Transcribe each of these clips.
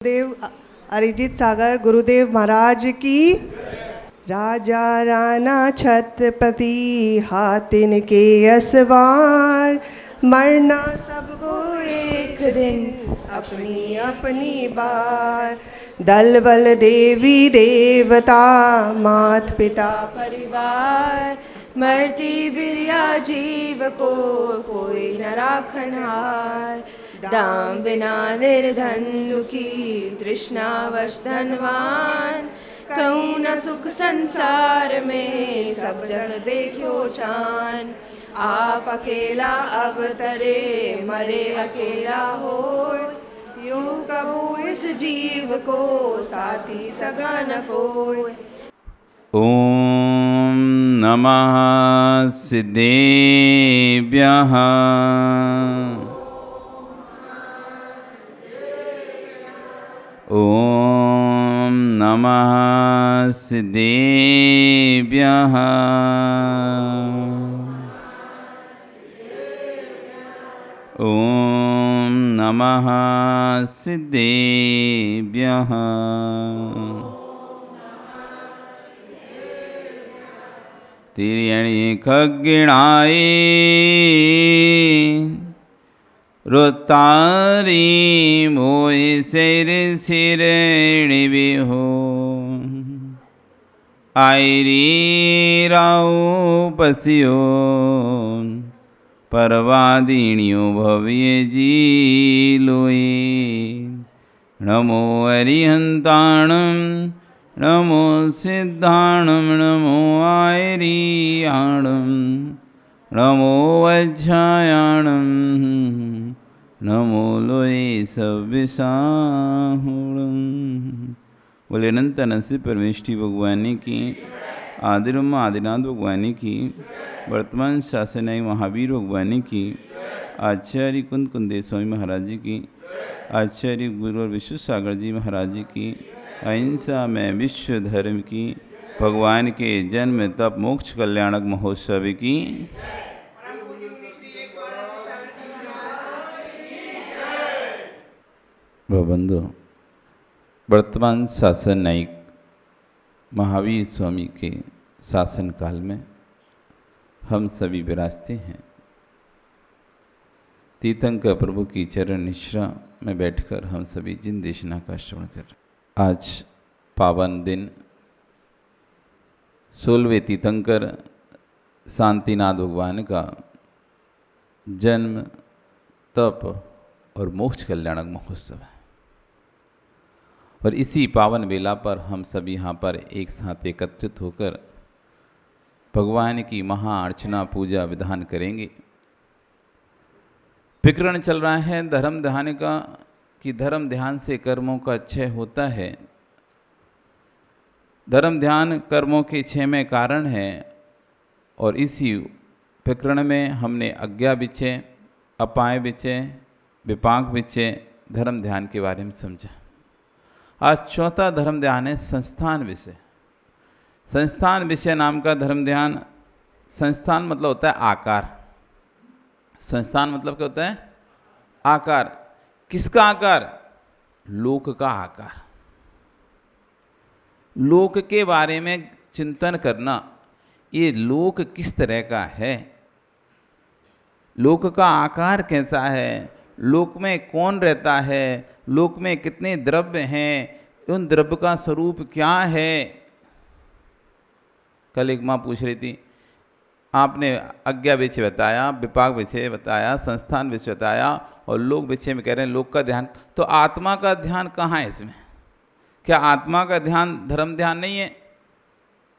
देव अरिजीत सागर गुरुदेव महाराज की। राजा राणा छत्रपति हाथिन के असवार, मरना सबको एक दिन अपनी अपनी बार। दल बल देवी देवता मात पिता परिवार, मरती बिरिया जीव को कोई न राखनहार। दाम बिना निर्धन दुखी तृष्णावश धनवान, कहूँ न सुख संसार में सब जग देखियो छान। आप अकेला अवतरे मरे अकेला होय, यूं कबू इस जीव को साथी सगा न कोय। ओम नमः सिद्धेभ्यः। ओम नमः सिद्धेभ्यः। ओम नमः सिद्धेभ्यः। तिर्यणि खग्गिणाय रुतारी मोहि सिर सिरणी बिहो, आयरी राउ पसियो परवादिन्यो भव्य जीलोए। नमो अरिहंताणं नमो सिद्धाणं नमो आयरियाणं नमो वज्रायाणं नमो लोये सव्यसाहुणं। बोले अनंत नसीब परमेष्टि भगवान की, आदिब्रह्म आदिनाथ भगवान की, वर्तमान शासनायक महावीर भगवान की, आचार्य कुंद कुंदेव स्वामी महाराज जी की, आचार्य गुरु विश्व सागर जी महाराज जी की, अहिंसा में विश्व धर्म की, भगवान के जन्म तप मोक्ष कल्याणक महोत्सव की। बंधु, वर्तमान शासन नायक महावीर स्वामी के शासन काल में हम सभी विराजते हैं। तीर्थंकर प्रभु की चरण निश्रा में बैठकर हम सभी जिन देशना का श्रवण कर रहे हैं। आज पावन दिन 16वें तीर्थंकर शांतिनाथ भगवान का जन्म तप और मोक्ष कल्याणक महोत्सव है, और इसी पावन वेला पर हम सभी यहाँ पर एक साथ एकत्रित होकर भगवान की महाअर्चना पूजा विधान करेंगे। प्रकरण चल रहा है धर्म ध्यान का, कि धर्म ध्यान से कर्मों का क्षय होता है। धर्म ध्यान कर्मों के क्षय में कारण है, और इसी प्रकरण में हमने अज्ञा विचय, अपाय विचय, विपाक विचय, धर्म ध्यान के बारे में समझा। आज चौथा धर्म ध्यान है संस्थान विषय। संस्थान विषय नाम का धर्म ध्यान, संस्थान मतलब होता है आकार। संस्थान मतलब क्या होता है? आकार। किसका आकार? लोक का आकार। लोक के बारे में चिंतन करना, ये लोक किस तरह का है, लोक का आकार कैसा है, लोक में कौन रहता है, लोक में कितने द्रव्य हैं, उन द्रव्य का स्वरूप क्या है। कल एक माँ पूछ रही थी, आपने अज्ञा विषय बताया, विपाक विषय बताया, संस्थान विषय बताया, और लोक विषय में कह रहे हैं लोक का ध्यान। तो आत्मा का ध्यान कहाँ है इसमें? क्या आत्मा का ध्यान धर्म ध्यान नहीं है?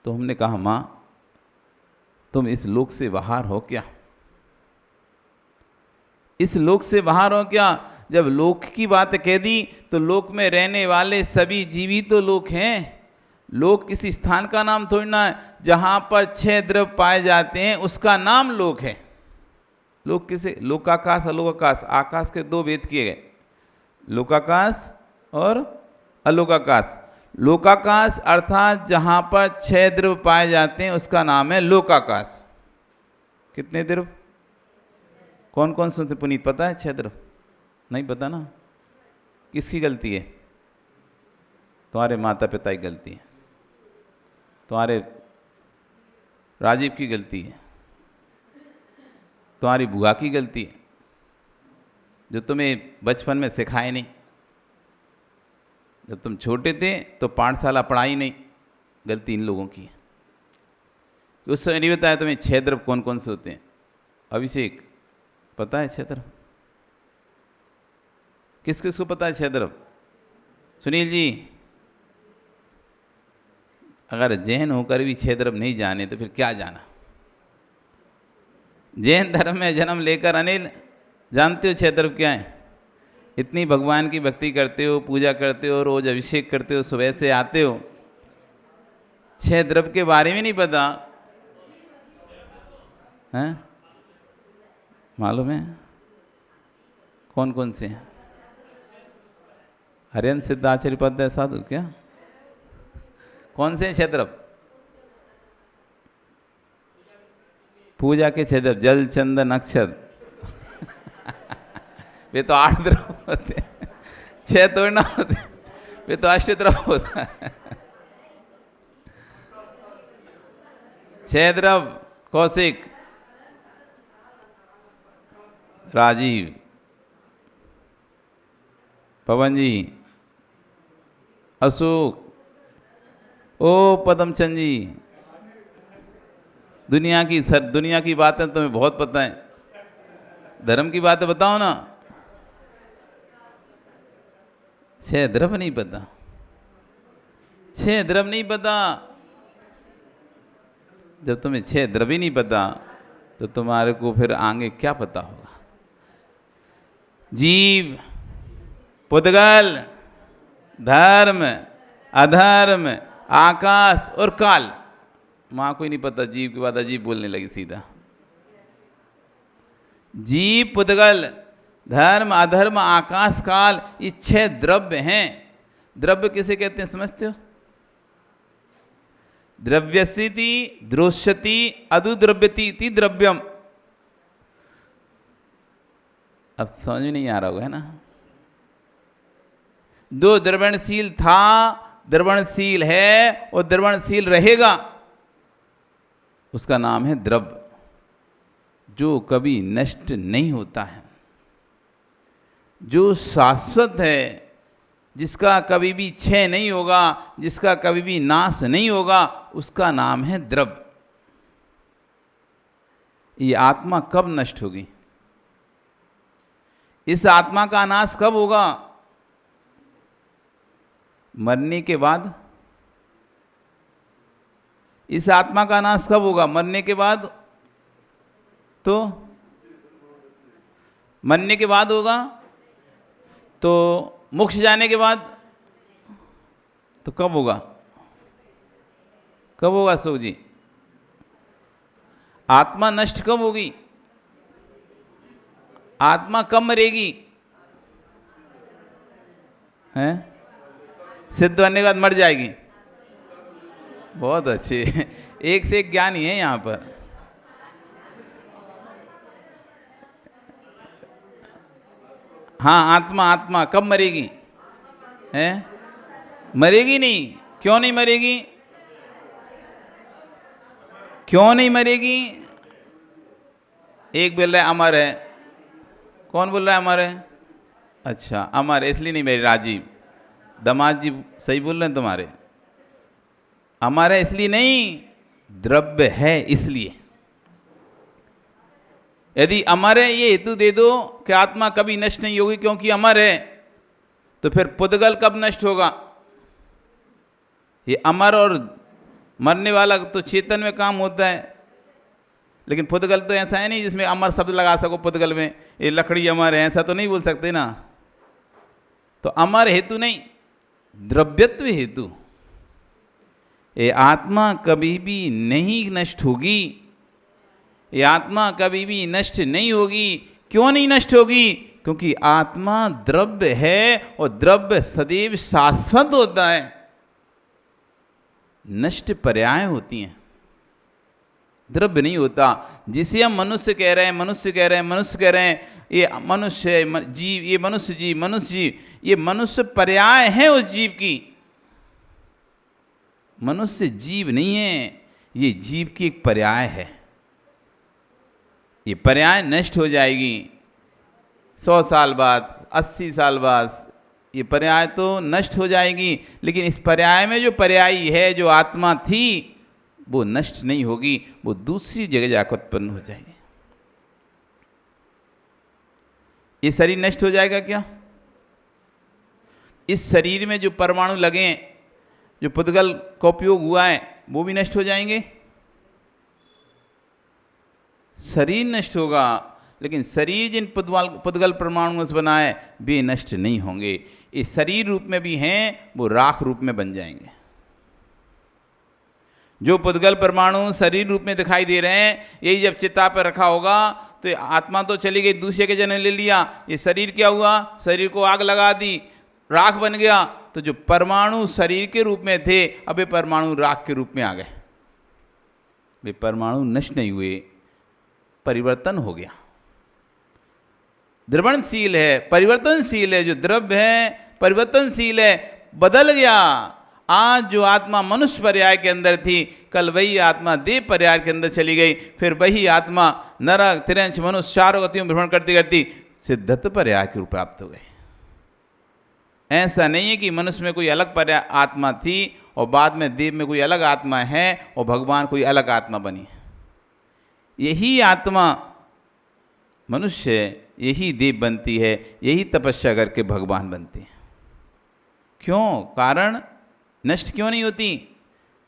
तो हमने कहा माँ, तुम इस लोक से बाहर हो क्या? इस लोक से बाहर हो क्या? जब लोक की बात कह दी तो लोक में रहने वाले सभी जीवी तो लोक हैं। लोक किसी स्थान का नाम थोड़ी ना है। जहां पर 6 द्रव्य पाए जाते हैं उसका नाम लोक है। लोक किसे? लोकाकाश, अलोकाकाश। आकाश के 2 भेद किए गए, लोकाकाश और अलोकाकाश। लोकाकाश अर्थात जहां पर 6 द्रव्य पाए जाते हैं उसका नाम है लोकाकाश। कितने द्रव्य? कौन कौन सुनते? पुनीत पता है? 6 द्रव्य नहीं पता ना? किसकी गलती है? तुम्हारे माता पिता की गलती है, तुम्हारे राजीव की गलती है, तुम्हारी बुआ की गलती है, जो तुम्हें बचपन में सिखाए नहीं। जब तुम छोटे थे तो पाठशाला पढ़ाई नहीं, गलती इन लोगों की है। उस समय नहीं बताया तुम्हें 6 द्रव्य कौन कौन से होते हैं। अभिषेक पता है 6 द्रव्य? किस किस को पता है 6 द्रव्य? सुनील जी, अगर जैन होकर भी 6 द्रव्य नहीं जाने तो फिर क्या जाना। जैन धर्म में जन्म लेकर अनिल जानते हो 6 द्रव्य क्या है? इतनी भगवान की भक्ति करते हो, पूजा करते हो, रोज अभिषेक करते हो, सुबह से आते हो, 6 द्रव्य के बारे में नहीं पता है? मालूम है कौन कौन से हैं? हरिहंस सिद्धाचार्य पद है साधु क्या? कौन से 6 द्रव्य? पूजा के 6 द्रव्य जल चंदन अक्षत वे तो 8 द्रव्य होते हैं, 6 थोड़ी ना होते, वे तो 8 द्रव्य होता है। 6 द्रव्य कौशिक, राजीव, पवन जी, अशोक, ओ पदमचंद जी। दुनिया की बातें तुम्हें बहुत पता है, धर्म की बातें बताओ ना। 6 द्रव्य नहीं पता, 6 द्रव्य नहीं पता। जब तुम्हें 6 द्रव्य नहीं पता तो तुम्हारे को फिर आगे क्या पता होगा? जीव, पुद्गल, धर्म, अधर्म, आकाश और काल। माँ को ही नहीं पता, जीव के बाद अजीब बोलने लगी सीधा। जीव, पुद्गल, धर्म, अधर्म, आकाश, काल, ये 6 द्रव्य हैं। द्रव्य किसे कहते हैं समझते हो? द्रव्यस्यति, द्रोष्यति, अदुद्रव्यति इति द्रव्यम। अब समझ में नहीं आ रहा होगा, है ना? जो द्रवणशील था, द्रवणशील है और द्रवणशील रहेगा, उसका नाम है द्रव्य, जो कभी नष्ट नहीं होता है, जो शाश्वत है, जिसका कभी भी क्षय नहीं होगा, जिसका कभी भी नाश नहीं होगा, उसका नाम है द्रव्य। ये आत्मा कब नष्ट होगी? इस आत्मा का नाश कब होगा? मरने के बाद। इस आत्मा का नाश कब होगा? मरने के बाद। तो मरने के बाद होगा, तो मोक्ष जाने के बाद, तो कब होगा? कब होगा अशोक जी? आत्मा नष्ट कब होगी? आत्मा कब मरेगी? हैं? सिद्ध होने के बाद मर जाएगी। बहुत अच्छे, एक से एक ज्ञानी है यहां पर। हाँ, आत्मा कब मरेगी? हैं? मरेगी नहीं। क्यों नहीं मरेगी? क्यों नहीं मरेगी? एक बोल रहा है अमर है। कौन बोल रहा है अमर है? अच्छा, अमर है इसलिए नहीं मेरे। राजीव, दामाद जी सही बोल रहे हैं तुम्हारे। अमर है इसलिए नहीं, द्रव्य है इसलिए। यदि अमर है ये हेतु दे दो कि आत्मा कभी नष्ट नहीं होगी क्योंकि अमर है, तो फिर पुद्गल कब नष्ट होगा? ये अमर और मरने वाला तो चेतन में काम होता है, लेकिन पुद्गल तो ऐसा है नहीं जिसमें अमर शब्द लगा सको। पुद्गल में ये लकड़ी अमर है ऐसा तो नहीं बोल सकते ना। तो अमर हेतु नहीं, द्रव्यत्व हेतु। ये आत्मा कभी भी नहीं नष्ट होगी, ये आत्मा कभी भी नष्ट नहीं होगी। क्यों नहीं नष्ट होगी? क्योंकि आत्मा द्रव्य है और द्रव्य सदैव शाश्वत होता है। नष्ट पर्याय होती हैं, द्रव्य नहीं होता। जिसे हम मनुष्य कह रहे हैं, मनुष्य कह रहे हैं, मनुष्य कह रहे हैं, ये मनुष्य जीव, ये मनुष्य जीव, मनुष्य जीव, ये मनुष्य पर्याय है उस जीव की। मनुष्य जीव नहीं है, ये जीव की एक पर्याय है। ये पर्याय नष्ट हो जाएगी 100 साल बाद, 80 साल बाद, ये पर्याय तो नष्ट हो जाएगी, लेकिन इस पर्याय में जो पर्यायी है, जो आत्मा थी, वो नष्ट नहीं होगी, वो दूसरी जगह जाकर उत्पन्न हो जाएगी। ये शरीर नष्ट हो जाएगा क्या? इस शरीर में जो परमाणु लगे, जो पुद्गल का उपयोग हुआ है, वो भी नष्ट हो जाएंगे। शरीर नष्ट होगा, लेकिन शरीर जिन पुद्गल परमाणुओं से बना है वे नष्ट नहीं होंगे। इस शरीर रूप में भी हैं, वो राख रूप में बन जाएंगे। जो पुद्गल परमाणु शरीर रूप में दिखाई दे रहे हैं, यही जब चिता पर रखा होगा तो आत्मा तो चली गई, दूसरे के जन्म ले लिया। ये शरीर क्या हुआ? शरीर को आग लगा दी, राख बन गया। तो जो परमाणु शरीर के रूप में थे, अब ये परमाणु राख के रूप में आ गए। वे परमाणु नष्ट नहीं हुए, परिवर्तन हो गया। द्रवणशील है, परिवर्तनशील है। जो द्रव्य है परिवर्तनशील है, बदल गया। आज जो आत्मा मनुष्य पर्याय के अंदर थी, कल वही आत्मा देव पर्याय के अंदर चली गई, फिर वही आत्मा नरक, तिरंच, मनुष्य चारों गतियों में भ्रमण करती करती सिद्धत्व पर्याय के रूप प्राप्त हो गई। ऐसा नहीं है कि मनुष्य में कोई अलग पर्याय आत्मा थी और बाद में देव में कोई अलग आत्मा है और भगवान कोई अलग आत्मा बनी। यही आत्मा मनुष्य, यही देव बनती है, यही तपस्या करके भगवान बनती है। क्यों? कारण नष्ट क्यों नहीं होती?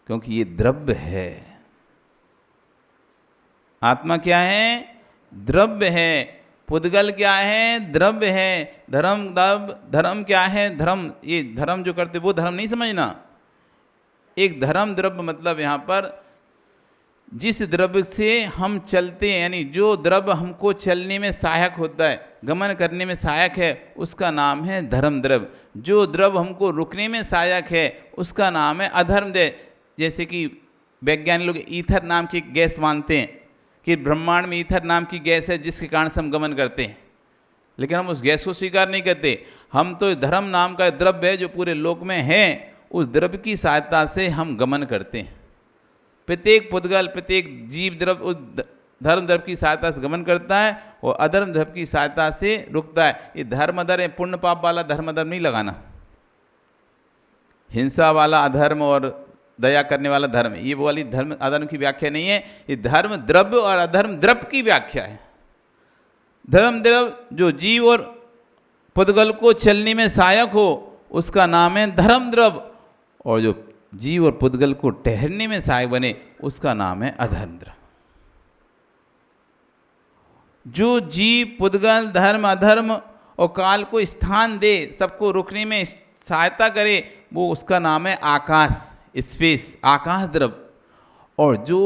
क्योंकि ये द्रव्य है। आत्मा क्या है? द्रव्य है। पुद्गल क्या है? द्रव्य है। धर्म क्या है? धर्म, ये धर्म जो करते वो धर्म नहीं समझना। एक धर्म द्रव्य मतलब यहाँ पर जिस द्रव्य से हम चलते हैं, यानी जो द्रव्य हमको चलने में सहायक होता है, गमन करने में सहायक है, उसका नाम है धर्म द्रव्य। जो द्रव्य हमको रुकने में सहायक है, उसका नाम है अधर्म द्रव्य। जैसे कि वैज्ञानिक लोग ईथर नाम की गैस मानते हैं कि ब्रह्मांड में ईथर नाम की गैस है जिसके कारण से हम गमन करते हैं, लेकिन हम उस गैस को स्वीकार नहीं करते। हम तो धर्म नाम का द्रव्य है जो पूरे लोक में है, उस द्रव्य की सहायता से हम गमन करते हैं। प्रत्येक पुद्गल, प्रत्येक जीव द्रव्य उस धर्म द्रव्य की सहायता से गमन करता है और अधर्म द्रव्य की सहायता से रुकता है। ये धर्म अधर्म, पुण्य पाप वाला धर्म अधर्म नहीं लगाना। हिंसा वाला अधर्म और दया करने वाला धर्म, ये वो वाली धर्म अधर्म की व्याख्या नहीं है। ये धर्म द्रव्य और अधर्म द्रव्य की व्याख्या है। धर्म द्रव्य जो जीव और पुद्गल को चलने में सहायक हो, उसका नाम है धर्म द्रव्य, और जो जीव और पुद्गल को ठहरने में सहायक बने, उसका नाम है अधर्म द्रव्य। जो जीव, पुद्गल, धर्म, अधर्म और काल को स्थान दे, सबको रुकने में सहायता करे, वो उसका नाम है आकाश, स्पेस, आकाश द्रव्य। और जो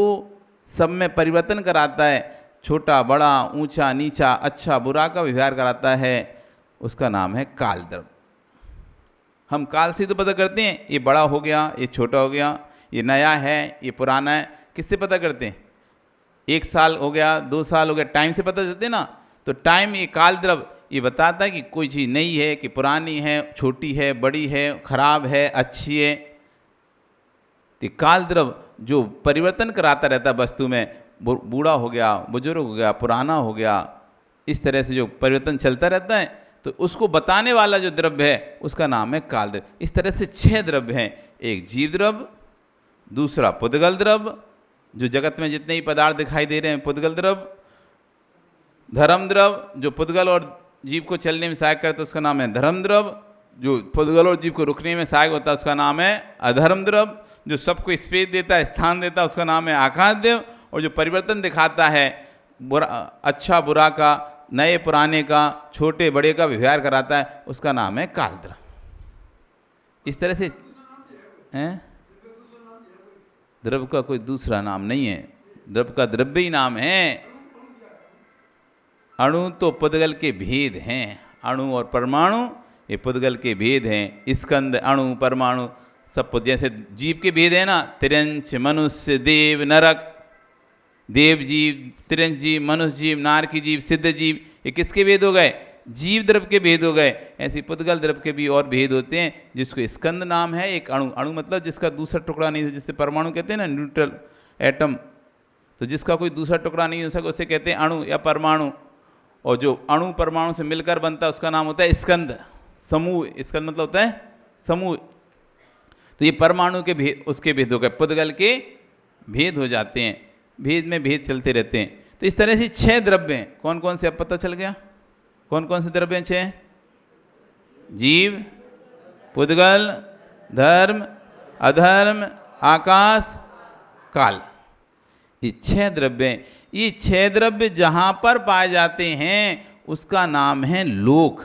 सब में परिवर्तन कराता है, छोटा बड़ा, ऊंचा नीचा, अच्छा बुरा का व्यवहार कराता है, उसका नाम है काल द्रव्य। हम काल से तो पता करते हैं, ये बड़ा हो गया, ये छोटा हो गया, ये नया है, ये पुराना है। किससे पता करते हैं? 1 साल हो गया, 2 साल हो गया, टाइम से पता चलते ना। तो टाइम, ये काल द्रव्य ये बताता है कि कोई चीज़ नई है कि पुरानी है, छोटी है, बड़ी है, खराब है, अच्छी है। तो काल द्रव्य जो परिवर्तन कराता रहता है वस्तु में, बूढ़ा हो गया, बुजुर्ग हो गया, पुराना हो गया, इस तरह से जो परिवर्तन चलता रहता है, तो उसको बताने वाला जो द्रव्य है उसका नाम है काल द्रव्य। इस तरह से 6 द्रव्य हैं। एक जीव द्रव्य, दूसरा पुद्गल द्रव्य, जो जगत में जितने ही पदार्थ दिखाई दे रहे हैं पुद्गल द्रव्य, धर्म द्रव्य जो पुद्गल और जीव को चलने में सहायक करता है उसका नाम है धर्म द्रव्य, जो पुद्गल और जीव को रुकने में सहायक होता है उसका नाम है अधर्म द्रव्य, जो सबको स्पेस देता है, स्थान देता है, उसका नाम है आकाश द्रव्य, और जो परिवर्तन दिखाता है, बुरा अच्छा बुरा का, नए पुराने का, छोटे बड़े का व्यवहार कराता है, उसका नाम है काल द्रव्य। इस तरह से हैं, द्रव्य का कोई दूसरा नाम नहीं है, द्रव्य का द्रव्य ही नाम है। अणु तो पुद्गल के भेद हैं, अणु और परमाणु ये पुद्गल के भेद हैं। स्कंद, अणु, परमाणु सब जैसे जीव के भेद है ना, तिरंच, मनुष्य, देव, नरक, देव जीव, तिरंच जीव, मनुष्य जीव, नारकी जीव, सिद्ध जीव, ये किसके भेद हो गए? जीव द्रव्य के भेद हो गए, ऐसे पुद्गल द्रव्य के भी और भेद होते हैं, जिसको स्कंद नाम है। एक अणु, अणु मतलब जिसका दूसरा टुकड़ा नहीं हो, जिससे परमाणु कहते हैं ना, न्यूट्रल एटम, तो जिसका कोई दूसरा टुकड़ा नहीं हो सके उसे कहते हैं अणु या परमाणु। और जो अणु परमाणु से मिलकर बनता है उसका नाम होता है स्कंद, समूह। स्कंद मतलब होता है समूह। तो ये परमाणु के भेद, उसके भेद हो गए, पुद्गल के भेद हो जाते हैं, भेद में भेद चलते रहते हैं। तो इस तरह से 6 द्रव्य हैं। कौन कौन से अब पता चल गया? कौन कौन से द्रव्य हैं 6? जीव, पुद्गल, धर्म, अधर्म, आकाश, काल, ये 6 द्रव्य हैं। ये 6 द्रव्य जहां पर पाए जाते हैं उसका नाम है लोक।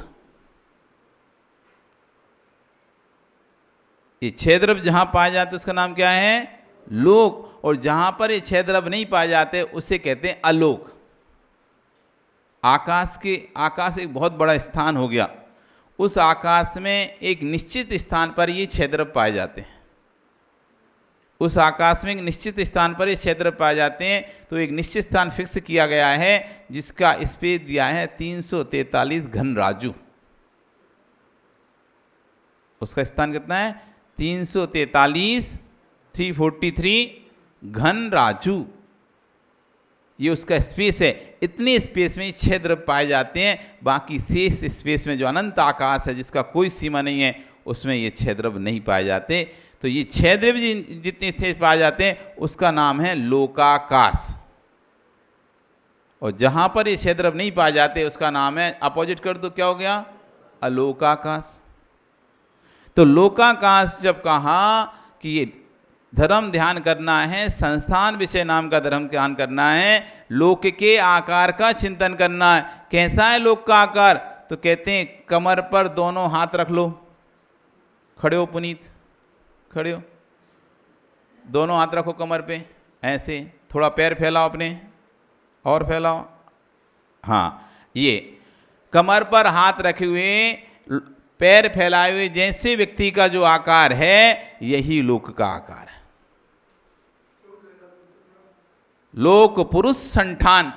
ये 6 द्रव्य जहां पाए जाते हैं उसका नाम क्या है? लोक। और जहां पर ये 6 द्रव्य नहीं पाए जाते उसे कहते हैं अलोक। आकाश एक बहुत बड़ा स्थान हो गया, उस आकाश में एक निश्चित स्थान पर ये 6 द्रव्य पाए जाते हैं। उस आकाश में एक निश्चित स्थान पर ये 6 द्रव्य पाए जाते हैं। तो एक निश्चित स्थान फिक्स किया गया है जिसका स्पेस दिया है 343 घन राजू। उसका स्थान कितना है? 343 घन राजू, ये उसका स्पेस है। इतने स्पेस में 6 द्रव्य पाए जाते हैं। बाकी शेष स्पेस में जो अनंत आकाश है जिसका कोई सीमा नहीं है, उसमें ये 6 द्रव्य नहीं पाए जाते। तो ये 6 द्रव्य जितने स्पेस पाए जाते हैं उसका नाम है लोकाकाश। और जहां पर ये 6 द्रव्य नहीं पाए जाते उसका नाम है, अपोजिट कर दो, क्या हो गया? अलोकाकाश। तो लोकाकाश जब कहा कि ये धर्म ध्यान करना है, संस्थान विषय नाम का धर्म ध्यान करना है, लोक के आकार का चिंतन करना है। कैसा है लोक का आकार? तो कहते हैं कमर पर दोनों हाथ रख लो। खड़े हो पुनीत, खड़े हो, दोनों हाथ रखो कमर पे, ऐसे थोड़ा पैर फैलाओ अपने, और फैलाओ। हाँ, ये कमर पर हाथ रखे हुए, पैर फैलाए हुए जैसे व्यक्ति का जो आकार है यही लोक का आकार है। लोक पुरुष संठान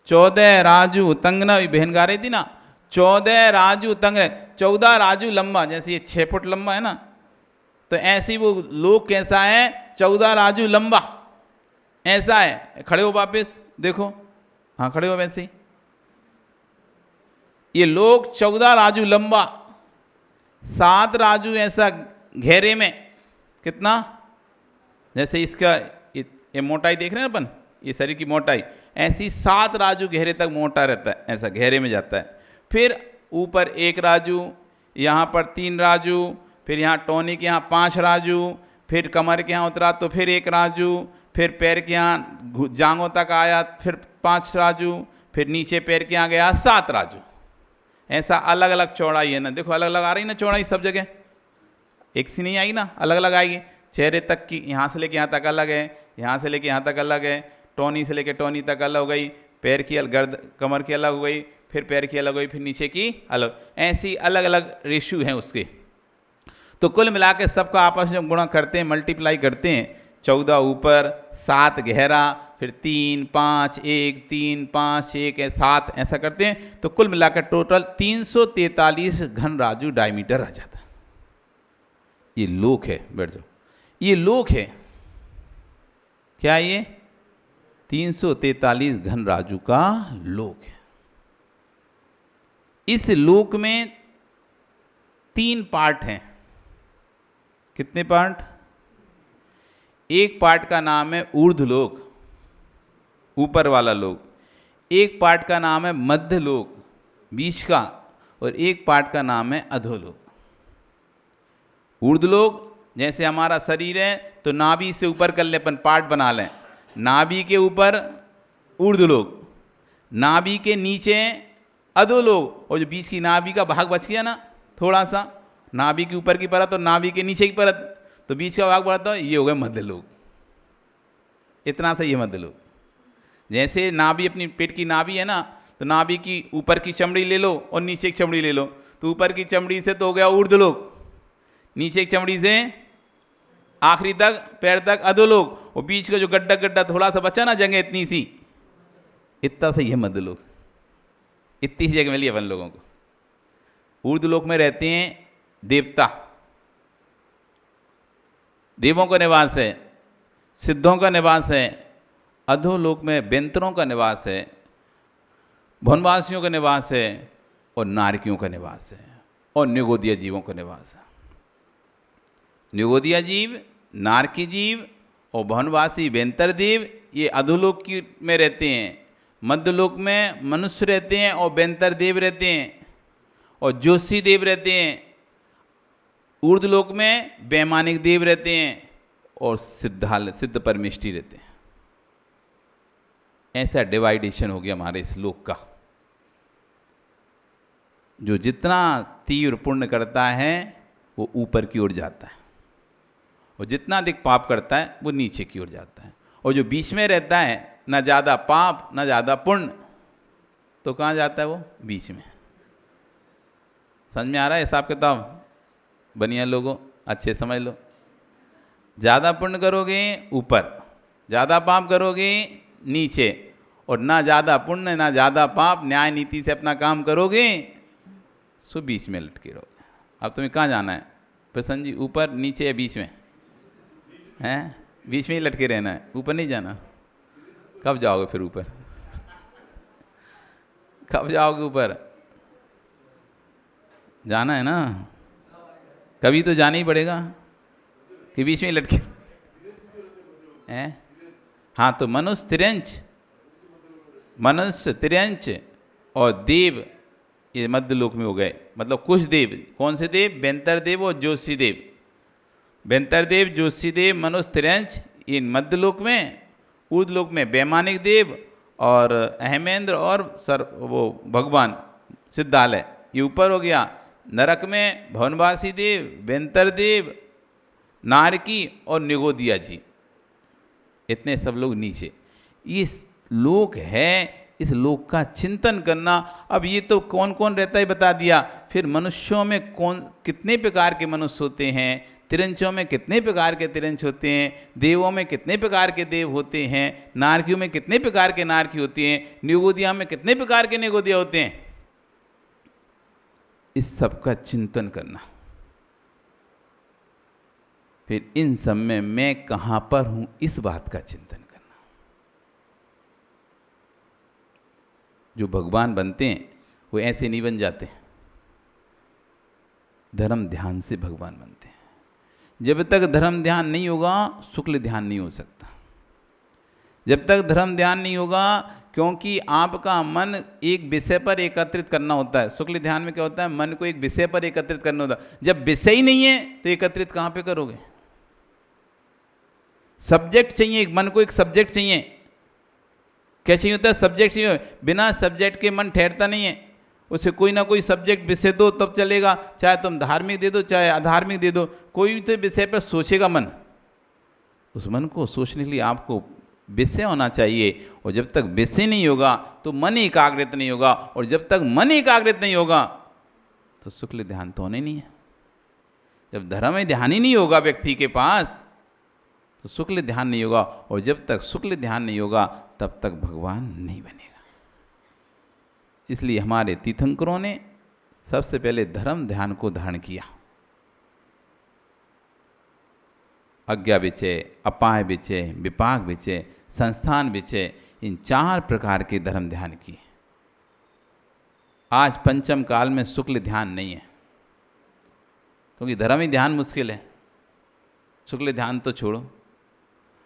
14 राजू उतंग, ना बहन गा रही थी ना, 14 राजू उतंग, 14 राजू लंबा, जैसे ये 6 फुट लंबा है ना, तो ऐसे ही वो लोक कैसा है? 14 राजू लंबा, ऐसा है। खड़े हो वापस, देखो, हाँ खड़े हो वैसे ही। ये लोक 14 राजू लंबा, 7 राजू ऐसा घेरे में, कितना? जैसे इसका ये मोटाई देख रहे हैं अपन, ये शरीर की मोटाई, ऐसी 7 राजू घेरे तक मोटा रहता है, ऐसा घेरे में जाता है। फिर ऊपर 1 राजू, यहाँ पर 3 राजू, फिर यहाँ टोनी के यहाँ 5 राजू, फिर कमर के यहाँ उतरा तो फिर 1 राजू, फिर पैर के यहाँ जांघों तक आया फिर 5 राजू, फिर नीचे पैर के यहाँ गया 7 राजू। ऐसा अलग अलग चौड़ाई है ना, देखो अलग अलग आ रही ना चौड़ाई, सब जगह एक सी नहीं आएगी ना, अलग अलग आएगी। चेहरे तक की यहाँ से लेके यहाँ तक अलग है, यहाँ से लेके यहाँ तक अलग है, टोनी से लेके टोनी तक अलग हो गई, पैर की गर्द कमर की अलग हो गई, फिर पैर की अलग हुई, फिर नीचे की अलग, ऐसी अलग अलग रेशियो हैं उसके। तो कुल मिला के सबका आपस में गुणा करते हैं, मल्टीप्लाई करते हैं, 14 ऊपर, 7 गहरा, फिर 3 5 1 3 5 1 7 ऐसा करते हैं। तो कुल मिलाकर टोटल 343 घन राजू डायमीटर आ जाता है। ये लोक है, बैठ जाओ, ये लोक है। क्या ये? 343 घन राजू का लोक है। इस लोक में 3 पार्ट हैं। कितने पार्ट? एक पार्ट का नाम है ऊर्ध्वलोक, ऊपर वाला लोक, एक पार्ट का नाम है मध्य लोक, बीच का, और एक पार्ट का नाम है अधोलोक। ऊर्ध्वलोक जैसे हमारा शरीर है तो नाभि से ऊपर कर ले, अपन पार्ट बना लें, नाभि के ऊपर ऊर्ध्वलोक, नाभि के नीचे अधोलोक, और जो बीच की नाभि का भाग बच गया ना थोड़ा सा, नाभि के ऊपर की परत और नाभि के नीचे की परत, तो बीच का भाग बढ़ता है, ये हो गया मध्यलोक। इतना सा ये मध्यलोक। जैसे नाभि, अपनी पेट की नाभि है ना, तो नाभि की ऊपर की चमड़ी ले लो और नीचे की चमड़ी ले लो, तो ऊपर की चमड़ी से तो हो गया ऊर्ध्वलोक, नीचे की चमड़ी से आखिरी तक पैर तक अधोलोक, और बीच का जो गड्ढा गड्ढा थोड़ा सा बचा ना जगह इतनी सी, इतना सा ये मध्यलोक। इतनी सी जगह मिली अपन लोगों को। ऊर्ध्व लोक में रहते हैं देवता, देवों का निवास है, सिद्धों का निवास है। अधोलोक में बेंतरों का निवास है, भुवनवासियों का निवास है और नारकियों का निवास है और निगोदिया जीवों का निवास है। निगोदिया जीव, नारकी जीव और भुवनवासी बेंतर देव ये अधोलोक में रहते हैं। मध्यलोक में मनुष्य रहते हैं और बेंतर देव रहते हैं और ज्योतिषी देव रहते हैं। ऊर्ध्वलोक में वैमानिक देव रहते हैं और सिद्ध परमेष्टि रहते हैं। ऐसा डिवाइडेशन हो गया हमारे इस लोक का। जो जितना तीव्र पुण्य करता है वो ऊपर की ओर जाता है और जितना अधिक पाप करता है वो नीचे की ओर जाता है। और जो बीच में रहता है, ना ज़्यादा पाप ना ज़्यादा पुण्य, तो कहाँ जाता है वो? बीच में। समझ में आ रहा है हिसाब किताब? बनिया लोगों अच्छे समझ लो। ज़्यादा पुण्य करोगे ऊपर, ज़्यादा पाप करोगे नीचे, और ना ज़्यादा पुण्य ना ज़्यादा पाप, न्याय नीति से अपना काम करोगे सो बीच में लटके रहोगे। अब तुम्हें कहाँ जाना है प्रसन्न जी? ऊपर, नीचे या बीच में? हैं? बीच में ही लटके रहना है, ऊपर नहीं जाना। कब जाओगे फिर ऊपर? कब जाओगे ऊपर? जाना है ना, कभी तो जाना ही पड़ेगा कि बीच में ही लटके हैं? हाँ, तो मनुष्य तिर्यंच और देव ये मध्य लोक में हो गए। मतलब कुछ देव, कौन से देव? बेंतर देव और ज्योतिषी देव। बेंतर देव, ज्योतिषी देव, मनुष्य तिर्यंच इन मध्य लोक में। ऊर्ध्व लोक में वैमानिक देव और अहमेंद्र और वो भगवान सिद्धालय, ये ऊपर हो गया। नरक में भवनवासी देव, बेंतर देव, नारकी और निगोदिया जी, इतने सब लोग नीचे। ये लोक है, इस लोक का चिंतन करना। अब ये तो कौन कौन रहता है बता दिया। फिर मनुष्यों में कितने प्रकार के मनुष्य होते हैं, तिरंचों में कितने प्रकार के तिरंच होते हैं, देवों में कितने प्रकार के देव होते हैं, नारकियों में कितने प्रकार के नारकी होते हैं, निगोदिया में कितने प्रकार के निगोदिया होते हैं। इस सब का चिंतन करना। फिर इन सब में मैं कहां पर हूं, इस बात का चिंतन करना। जो भगवान बनते हैं वो ऐसे नहीं बन जाते, धर्म ध्यान से भगवान बनते हैं। जब तक धर्म ध्यान नहीं होगा शुक्ल ध्यान नहीं हो सकता। जब तक धर्म ध्यान नहीं होगा, क्योंकि आपका मन एक विषय पर एकत्रित करना होता है। शुक्ल ध्यान में क्या होता है? मन को एक विषय पर एकत्रित करना होता है। जब विषय ही नहीं है तो एकत्रित कहां पे करोगे? सब्जेक्ट चाहिए, एक मन को एक सब्जेक्ट चाहिए। क्या चाहिए होता है? सब्जेक्ट चाहिए। बिना सब्जेक्ट के मन ठहरता नहीं है। उसे कोई ना कोई सब्जेक्ट विषय दो तब चलेगा। चाहे तुम धार्मिक दे दो चाहे अधार्मिक दे दो, कोई भी तो विषय पर सोचेगा मन। उस मन को सोचने के लिए आपको विषय होना चाहिए। और जब तक विषय नहीं होगा तो मन एकाग्रित नहीं होगा, और जब तक मन एकाग्रित नहीं होगा तो शुक्ल ध्यान तो होने नहीं है। जब धर्म में ध्यान ही नहीं होगा व्यक्ति के पास तो शुक्ल ध्यान नहीं होगा, और जब तक शुक्ल ध्यान नहीं होगा तब तक भगवान नहीं बनेगा। इसलिए हमारे तीर्थंकरों ने सबसे पहले धर्म ध्यान को धारण किया। आज्ञा विचय, अपाय विचय, विपाक विचय, संस्थान विचय, इन 4 प्रकार के धर्म ध्यान किए। आज पंचम काल में शुक्ल ध्यान नहीं है, क्योंकि धर्म ही ध्यान मुश्किल है। शुक्ल ध्यान तो छोड़ो,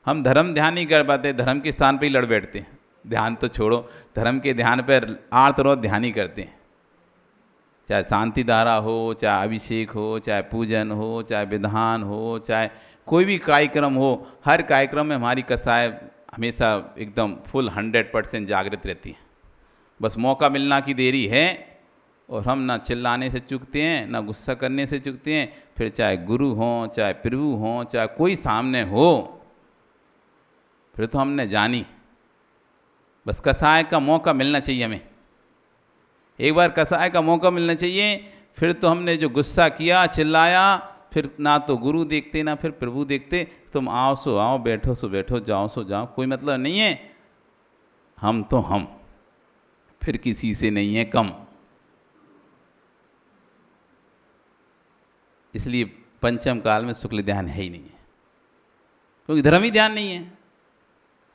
हम धर्म ध्यान नहीं कर पाते, धर्म के स्थान पे ही लड़ बैठते हैं। ध्यान तो छोड़ो, धर्म के ध्यान पर आर्तरोध ध्यान ही करते हैं। चाहे शांति धारा हो, चाहे अभिषेक हो, चाहे पूजन हो, चाहे विधान हो, चाहे कोई भी कार्यक्रम हो, हर कार्यक्रम में हमारी कसाय हमेशा एकदम फुल 100% जागृत रहती है। बस मौका मिलना की देरी है, और हम ना चिल्लाने से चूकते हैं ना गुस्सा करने से चूकते हैं। फिर चाहे गुरु हों, चाहे प्रभु हों, चाहे कोई सामने हो, फिर तो हमने जानी। बस कसाय का मौका मिलना चाहिए हमें। एक बार कसाय का मौका मिलना चाहिए, फिर तो हमने जो गुस्सा किया, चिल्लाया, फिर ना तो गुरु देखते ना फिर प्रभु देखते। तुम आओ सो आओ, बैठो सो बैठो, जाओ सो जाओ, कोई मतलब नहीं है। हम तो हम। फिर किसी से नहीं है कम। इसलिए पंचम काल में शुक्ल ध्यान है ही नहीं है, क्योंकि धर्म ही ध्यान नहीं है।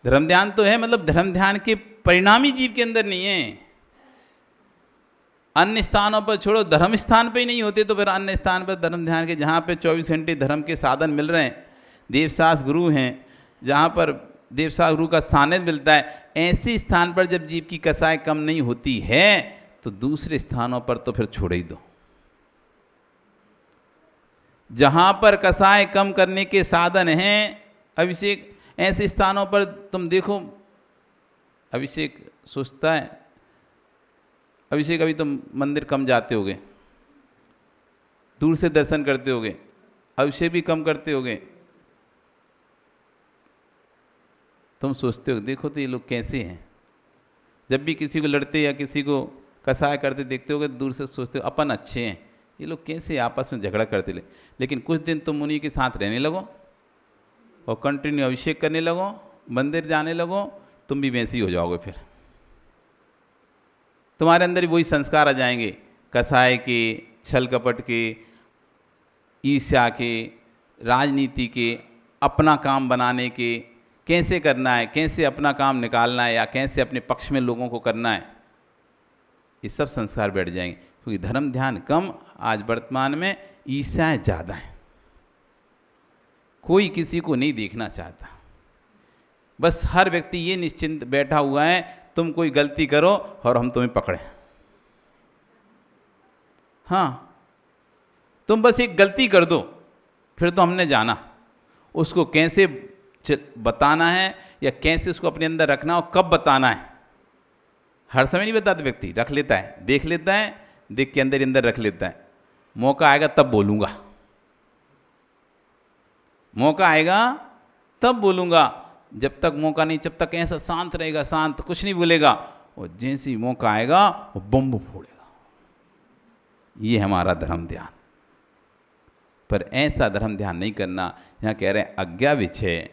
धर्म ध्यान तो है, मतलब धर्म ध्यान के परिणामी जीव के अंदर नहीं है। अन्य स्थानों पर छोड़ो, धर्म स्थान पे ही नहीं होते तो फिर अन्य स्थान पर धर्म ध्यान के, जहाँ पे 24 घंटे धर्म के साधन मिल रहे हैं, देवशास्त्र गुरु हैं, जहाँ पर देवशास्त्र गुरु का सानिध्य मिलता है, ऐसे स्थान पर जब जीव की कसाय कम नहीं होती है तो दूसरे स्थानों पर तो फिर छोड़ ही दो। जहाँ पर कसाय कम करने के साधन हैं, अभिषेक, ऐसे स्थानों पर तुम देखो, अभिषेक सोचता है, अभिषेक अभी तुम मंदिर कम जाते होगे, दूर से दर्शन करते होगे, अभिषेक भी कम करते होगे, तुम सोचते हो देखो तो ये लोग कैसे हैं। जब भी किसी को लड़ते या किसी को कसाय करते देखते होगे, दूर से सोचते हो अपन अच्छे हैं, ये लोग कैसे आपस में झगड़ा करते ले। लेकिन कुछ दिन तुम उन्हीं के साथ रहने लगो और कंटिन्यू अभिषेक करने लगो, मंदिर जाने लगो, तुम भी वैसे ही हो जाओगे। फिर तुम्हारे अंदर भी वही संस्कार आ जाएंगे, कसाय के, छल कपट के, ईर्ष्या के, राजनीति के, अपना काम बनाने के, कैसे करना है, कैसे अपना काम निकालना है या कैसे अपने पक्ष में लोगों को करना है, ये सब संस्कार बैठ जाएंगे। क्योंकि धर्म ध्यान कम, आज वर्तमान में ईर्ष्याएं ज़्यादा हैं, कोई किसी को नहीं देखना चाहता। बस हर व्यक्ति ये निश्चिंत बैठा हुआ है, तुम कोई गलती करो और हम तुम्हें पकड़ें। हाँ, तुम बस एक गलती कर दो, फिर तो हमने जाना उसको कैसे बताना है या कैसे उसको अपने अंदर रखना और कब बताना है। हर समय नहीं बताता व्यक्ति, रख लेता है, देख लेता है, देख के अंदर ही अंदर रख लेता है। मौका आएगा तब बोलूँगा, मौका आएगा तब बोलूँगा। जब तक मौका नहीं, जब तक ऐसा शांत रहेगा, शांत, कुछ नहीं बोलेगा, और जैसे ही मौका आएगा वो बम फोड़ेगा। ये हमारा धर्म ध्यान। पर ऐसा धर्म ध्यान नहीं करना। यहाँ कह रहे हैं अज्ञा विषय,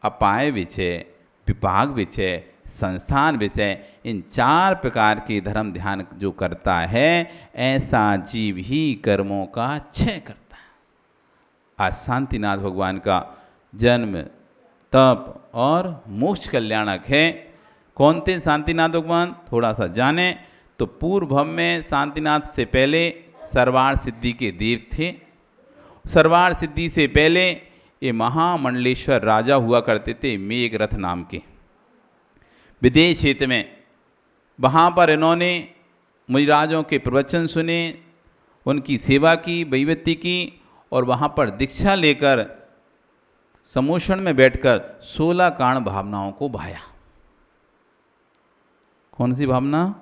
अपाय विषय, विपाक विषय, संस्थान विषय, इन 4 प्रकार के धर्म ध्यान जो करता है, ऐसा जीव ही कर्मों का क्षय करता है। आज शांतिनाथ भगवान का जन्म, तप और मोक्ष कल्याणक है। कौन थे शांतिनाथ भगवान, थोड़ा सा जाने तो पूर्व भव में शांतिनाथ से पहले सर्वार्थ सिद्धि के देव थे। सर्वार्थ सिद्धि से पहले ये महामंडलेश्वर राजा हुआ करते थे, मेघरथ नाम के, विदेश क्षेत्र में। वहाँ पर इन्होंने मुनिराजों के प्रवचन सुने, उनकी सेवा की, वैवत्ति की, और वहाँ पर दीक्षा लेकर समोषण में बैठकर 16 कारण भावनाओं को भाया। कौन सी भावना?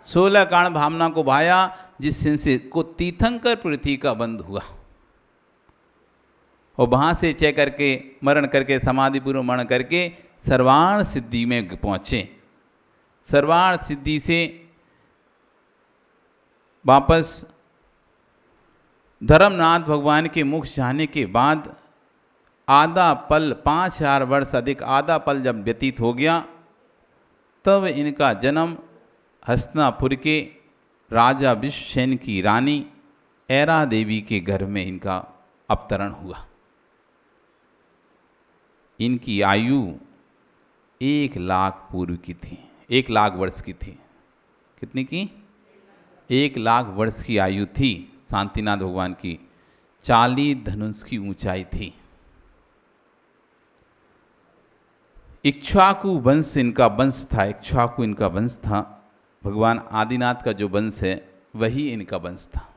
16 कारण भावना को भाया, जिससे को तीर्थंकर पृथ्वी का बंध हुआ। और वहाँ से चय करके, मरण करके, समाधि पूर्व मरण करके सर्वार्थ सिद्धि में पहुँचे। सर्वार्थ सिद्धि से वापस धर्मनाथ भगवान के मुख जाने के बाद आधा पल, 5000 वर्ष अधिक आधा पल जब व्यतीत हो गया, तब इनका जन्म हस्तिनापुर के राजा विश्वसेन की रानी ऐरा देवी के घर में इनका अवतरण हुआ। इनकी आयु 1 लाख पूर्व की थी, 1 लाख वर्ष की थी। कितनी की? 1 लाख वर्ष की आयु थी शांतिनाथ भगवान की। 40 धनुष की ऊंचाई थी। इक्ष्वाकु वंश इनका वंश था, इक्ष्वाकु इनका वंश था। भगवान आदिनाथ का जो वंश है वही इनका वंश था।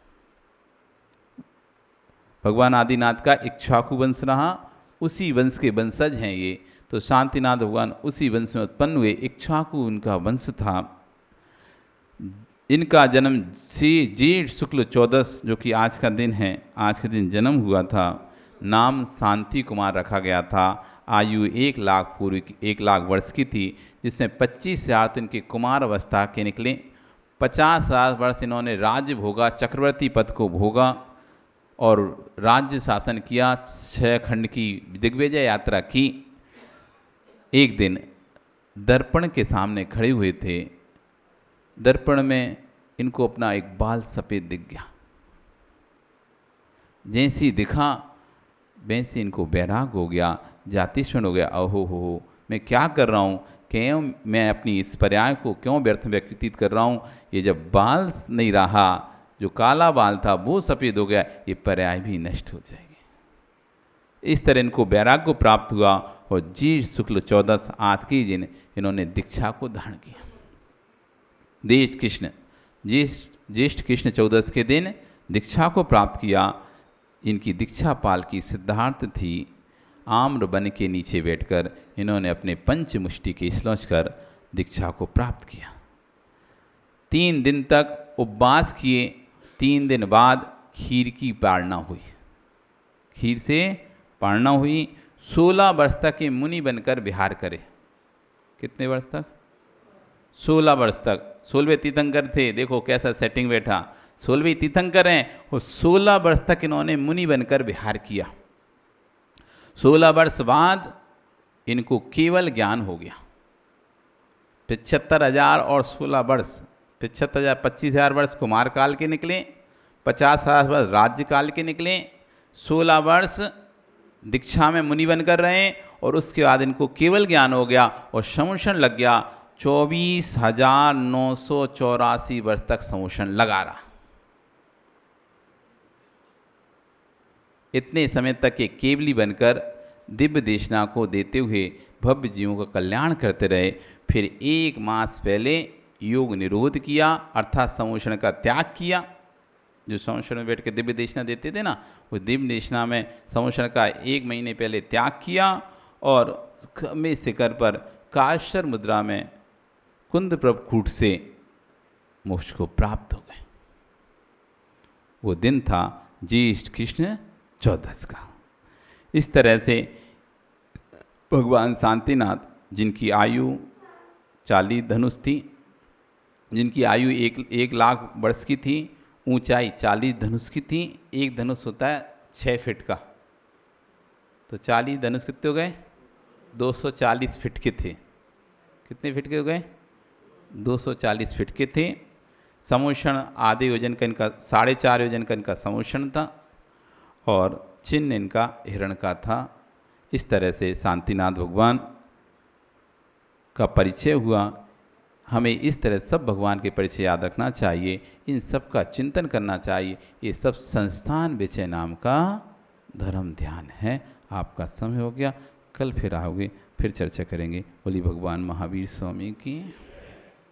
भगवान आदिनाथ का इक्ष्वाकु वंश रहा, उसी वंश के वंशज हैं ये। तो शांतिनाथ भगवान उसी वंश में उत्पन्न हुए, इक्ष्वाकु उनका वंश था। इनका जन्म जेठ शुक्ल 14, जो कि आज का दिन है, आज के दिन जन्म हुआ था। नाम शांति कुमार रखा गया था। आयु 1 लाख पूर्व, 1 लाख वर्ष की थी, जिसमें 25,000 तो इनके कुमार अवस्था के निकले। 50,000 वर्ष इन्होंने राज्य भोगा, चक्रवर्ती पद को भोगा और राज्य शासन किया। 6 खंड की दिग्विजय यात्रा की। एक दिन दर्पण के सामने खड़े हुए थे दर्पण में इनको अपना एक बाल सफ़ेद दिख गया। जैसी दिखा वैसे इनको बैराग हो गया, जातिस्वण हो गया। अहो हो, मैं क्या कर रहा हूँ, क्यों मैं अपनी इस पर्याय को क्यों व्यर्थ व्यतीत कर रहा हूँ। ये जब बाल नहीं रहा, जो काला बाल था वो सफ़ेद हो गया, ये पर्याय भी नष्ट हो जाएगी। इस तरह इनको वैराग्य को प्राप्त हुआ और ज्येष्ठ शुक्ल 14 आतकी दिन इन्होंने दीक्षा को धारण किया। ज्येष्ठ कृष्ण 14 के दिन दीक्षा को प्राप्त किया। इनकी दीक्षा पाल की सिद्धार्थ थी। आम्र वन के नीचे बैठकर इन्होंने अपने पंचमुष्टि के श्लोच कर दीक्षा को प्राप्त किया। 3 दिन तक उपवास किए। 3 दिन बाद खीर की पारणा हुई। खीर से पारणा हुई। 16 वर्ष तक ये मुनि बनकर विहार करे। कितने वर्ष तक? 16 वर्ष तक। 16वें तीर्थंकर थे, देखो कैसा सेटिंग बैठा। 16वें तीर्थंकर हैं और 16 वर्ष तक इन्होंने मुनि बनकर विहार किया। 16 वर्ष बाद इनको केवल ज्ञान हो गया। 75,000 और 16 वर्ष, 75,000 25,000 वर्ष कुमार काल के निकले, 50,000 वर्ष राज्य काल के निकले, 16 वर्ष दीक्षा में मुनि बनकर रहे और उसके बाद इनको केवल ज्ञान हो गया और समूषण लग गया। 24,984 वर्ष तक समूषण लगा रहा। इतने समय तक ये केवली बनकर दिव्य देशना को देते हुए भव्य जीवों का कल्याण करते रहे। फिर 1 मास पहले योग निरोध किया, अर्थात समूषण का त्याग किया। जो समूषण में बैठ के दिव्य देशना देते थे ना, वो दिव्य देशना में समूषण का 1 महीने पहले त्याग किया और खम्भे शिखर पर काश्यर मुद्रा में कुंद प्रभकूट से मोक्ष को प्राप्त हो गए। वो दिन था ज्येष्ठ कृष्ण 14 का। इस तरह से भगवान शांतिनाथ, जिनकी आयु 40 धनुष थी, जिनकी आयु 1 लाख वर्ष की थी, ऊंचाई 40 धनुष की थी। 1 धनुष होता है 6 फीट का, तो 40 धनुष कितने हो गए? 240 फीट के थे। कितने फीट के हो गए? 240 फीट के थे। समूषण आधे योजन का इनका, 4.5 योजन का इनका समूषण था और चिन्ह इनका हिरण का था। इस तरह से शांतिनाथ भगवान का परिचय हुआ। हमें इस तरह सब भगवान के परिचय याद रखना चाहिए, इन सब का चिंतन करना चाहिए। ये सब संस्थान विषय नाम का धर्म ध्यान है। आपका समय हो गया, कल फिर आओगे, फिर चर्चा करेंगे। बोली भगवान महावीर स्वामी की।